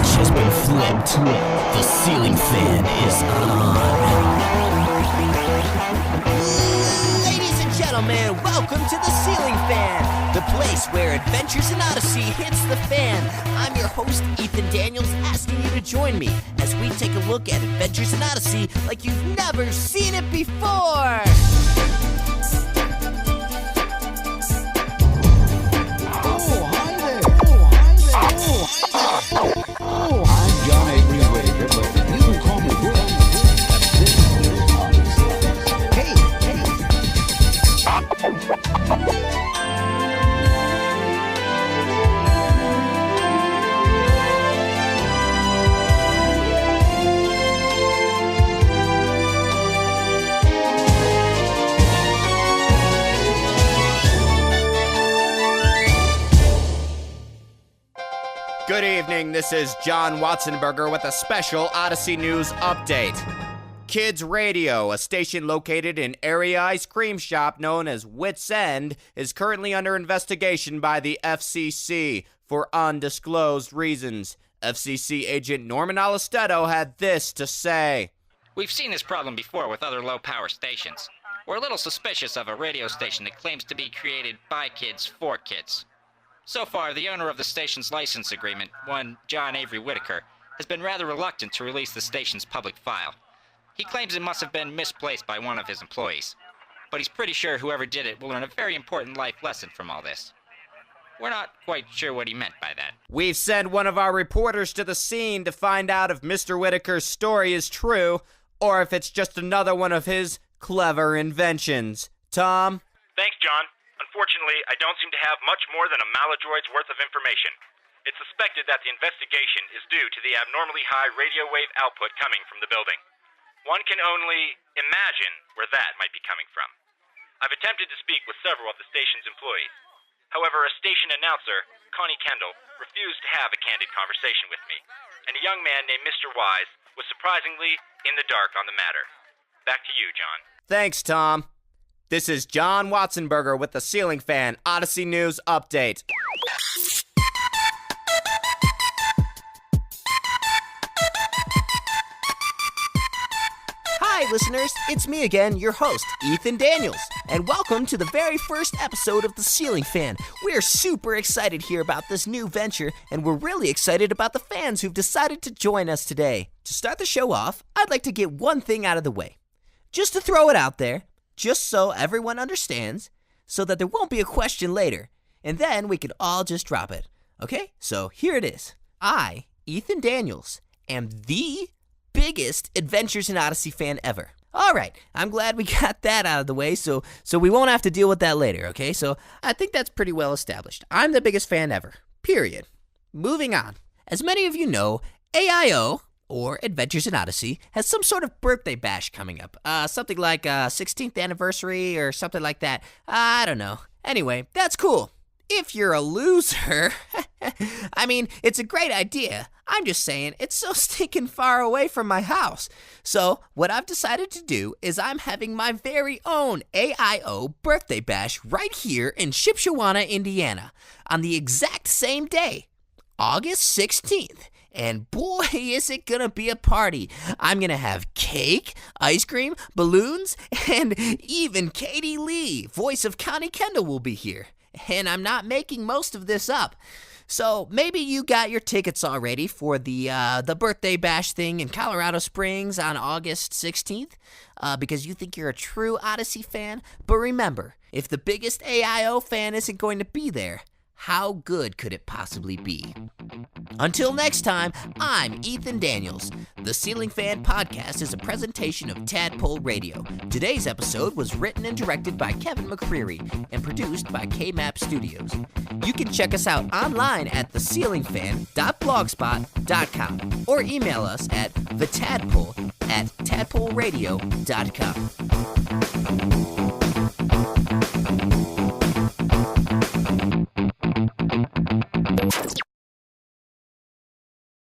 switch has been flipped. The ceiling fan is on. Ladies and gentlemen, welcome to the Ceiling Fan, the place where Adventures in Odyssey hits the fan. I'm your host, Ethan Daniels, asking you to join me as we take a look at Adventures in Odyssey like you've never seen it before. Oh, I'm John Avery Whitaker, but you can call me Will. Hey. Good evening, this is John Watsonberger with a special Odyssey News update. Kids Radio, a station located in area ice cream shop known as Wits End, is currently under investigation by the FCC for undisclosed reasons. FCC agent Norman Alestetto had this to say. We've seen this problem before with other low-power stations. We're a little suspicious of a radio station that claims to be created by kids for kids. So far, the owner of the station's license agreement, one John Avery Whitaker, has been rather reluctant to release the station's public file. He claims it must have been misplaced by one of his employees, but he's pretty sure whoever did it will learn a very important life lesson from all this. We're not quite sure what he meant by that. We've sent one of our reporters to the scene to find out if Mr. Whitaker's story is true, or if it's just another one of his clever inventions. Tom? Thanks, John. Unfortunately, I don't seem to have much more than a maladroit's worth of information. It's suspected that the investigation is due to the abnormally high radio wave output coming from the building. One can only imagine where that might be coming from. I've attempted to speak with several of the station's employees. However, a station announcer, Connie Kendall, refused to have a candid conversation with me, and a young man named Mr. Wise was surprisingly in the dark on the matter. Back to you, John. Thanks, Tom. This is John Watsonberger with the Ceiling Fan Odyssey News Update. Hi, listeners. It's me again, your host, Ethan Daniels, and welcome to the very first episode of the Ceiling Fan. We're super excited here about this new venture, and we're really excited about the fans who've decided to join us today. To start the show off, I'd like to get one thing out of the way. Just to throw it out there, just so everyone understands, so that there won't be a question later, and then we could all just drop it. Okay, so here it is. I, Ethan Daniels, am the biggest Adventures in Odyssey fan ever. All right, I'm glad we got that out of the way, so we won't have to deal with that later, okay? So I think that's pretty well established. I'm the biggest fan ever, period. Moving on. As many of you know, AIO, or Adventures in Odyssey, has some sort of birthday bash coming up. Something like 16th anniversary or something like that. I don't know. Anyway, that's cool. If you're a loser, I mean, it's a great idea. I'm just saying, it's so stinking far away from my house. So, what I've decided to do is I'm having my very own AIO birthday bash right here in Shipshewana, Indiana, on the exact same day, August 16th. And boy, is it gonna be a party. I'm gonna have cake, ice cream, balloons, and even Katie Lee, voice of Connie Kendall, will be here. And I'm not making most of this up. So maybe you got your tickets already for the birthday bash thing in Colorado Springs on August 16th because you think you're a true Odyssey fan. But remember, if the biggest AIO fan isn't going to be there, how good could it possibly be? Until next time, I'm Ethan Daniels. The Ceiling Fan Podcast is a presentation of Tadpole Radio. Today's episode was written and directed by Kevin McCreary and produced by KMAP Studios. You can check us out online at theceilingfan.blogspot.com or email us at thetadpole@tadpoleradio.com.